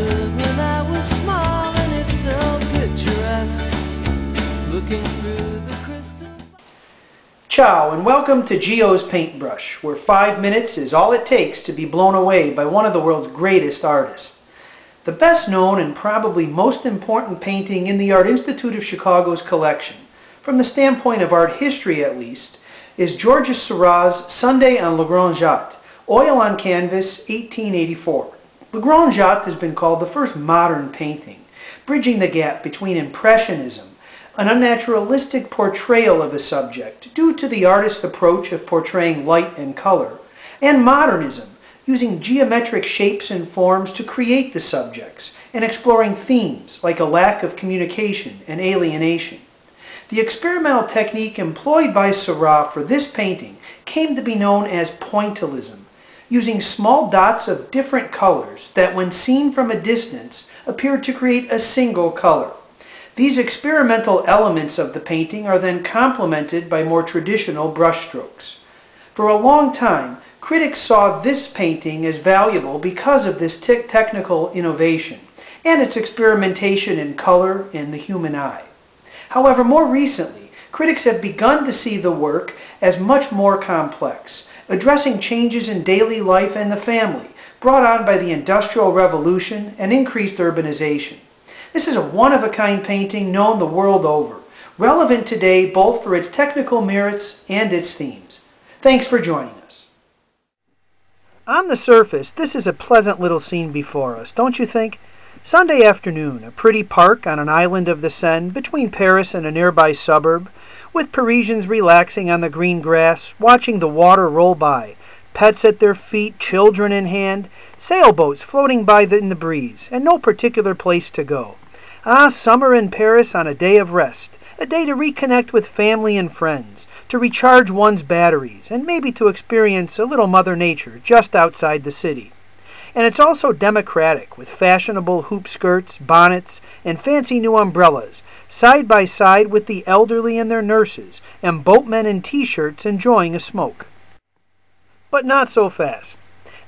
could when I was small, and it's so picturesque, looking through the crystal. Ciao and welcome to Geo's Paintbrush, where 5 minutes is all it takes to be blown away by one of the world's greatest artists. The best known and probably most important painting in the Art Institute of Chicago's collection, from the standpoint of art history at least, is Georges Seurat's Sunday on Le Grande Jatte, oil on canvas, 1884. Le Grande Jatte has been called the first modern painting, bridging the gap between Impressionism, an unnaturalistic portrayal of a subject due to the artist's approach of portraying light and color, and modernism, using geometric shapes and forms to create the subjects, and exploring themes like a lack of communication and alienation. The experimental technique employed by Seurat for this painting came to be known as pointillism, using small dots of different colors that when seen from a distance appeared to create a single color. These experimental elements of the painting are then complemented by more traditional brushstrokes. For a long time, critics saw this painting as valuable because of this technical innovation and its experimentation in color and the human eye. However, more recently, critics have begun to see the work as much more complex, addressing changes in daily life and the family brought on by the Industrial Revolution and increased urbanization. This is a one-of-a-kind painting known the world over, relevant today both for its technical merits and its themes. Thanks for joining us. On the surface, this is a pleasant little scene before us, don't you think? Sunday afternoon, a pretty park on an island of the Seine between Paris and a nearby suburb, with Parisians relaxing on the green grass, watching the water roll by, pets at their feet, children in hand, sailboats floating by in the breeze, and no particular place to go. Ah, summer in Paris on a day of rest, a day to reconnect with family and friends, to recharge one's batteries, and maybe to experience a little Mother Nature just outside the city. And it's also democratic, with fashionable hoop skirts, bonnets, and fancy new umbrellas, side by side with the elderly and their nurses, and boatmen in t-shirts enjoying a smoke. But not so fast.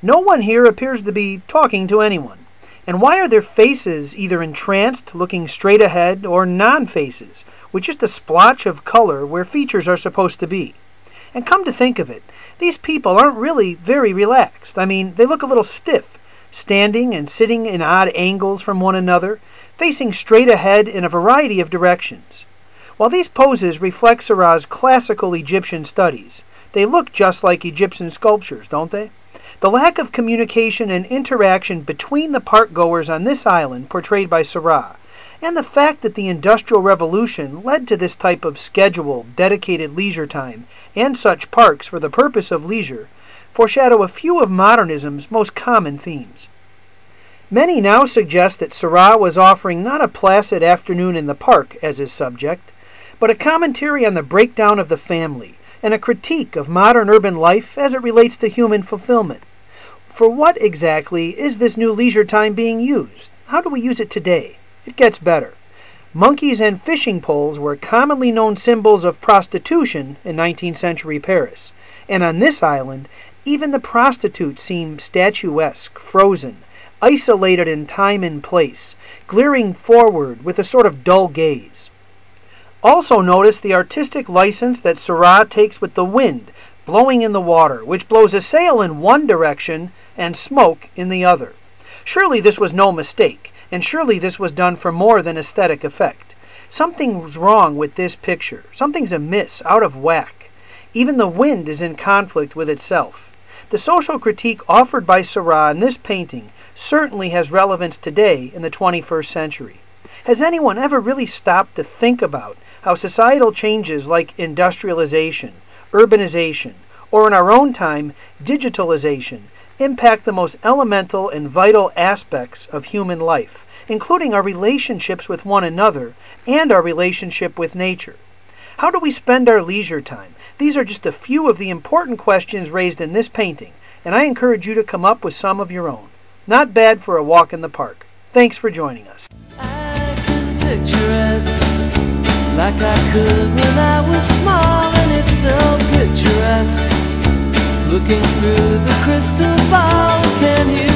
No one here appears to be talking to anyone. And why are their faces either entranced, looking straight ahead, or non-faces, with just a splotch of color where features are supposed to be? And come to think of it, these people aren't really very relaxed. I mean, they look a little stiff, standing and sitting in odd angles from one another, facing straight ahead in a variety of directions. While these poses reflect Seurat's classical Egyptian studies, they look just like Egyptian sculptures, don't they? The lack of communication and interaction between the park-goers on this island portrayed by Seurat, and the fact that the Industrial Revolution led to this type of scheduled, dedicated leisure time and such parks for the purpose of leisure, foreshadow a few of modernism's most common themes. Many now suggest that Seurat was offering not a placid afternoon in the park as his subject, but a commentary on the breakdown of the family and a critique of modern urban life as it relates to human fulfillment. For what exactly is this new leisure time being used? How do we use it today? It gets better. Monkeys and fishing poles were commonly known symbols of prostitution in 19th century Paris, and on this island, even the prostitutes seem statuesque, frozen, isolated in time and place, glaring forward with a sort of dull gaze. Also notice the artistic license that Seurat takes with the wind blowing in the water, which blows a sail in one direction and smoke in the other. Surely this was no mistake. And surely this was done for more than aesthetic effect. Something's wrong with this picture. Something's amiss, out of whack. Even the wind is in conflict with itself. The social critique offered by Seurat in this painting certainly has relevance today in the 21st century. Has anyone ever really stopped to think about how societal changes like industrialization, urbanization, or in our own time, digitalization, impact the most elemental and vital aspects of human life, including our relationships with one another and our relationship with nature? How do we spend our leisure time? These are just a few of the important questions raised in this painting, and I encourage you to come up with some of your own. Not bad for a walk in the park. Thanks for joining us. I can picture it like I could when I was small, and it's so picturesque, looking through the crystal ball. Can you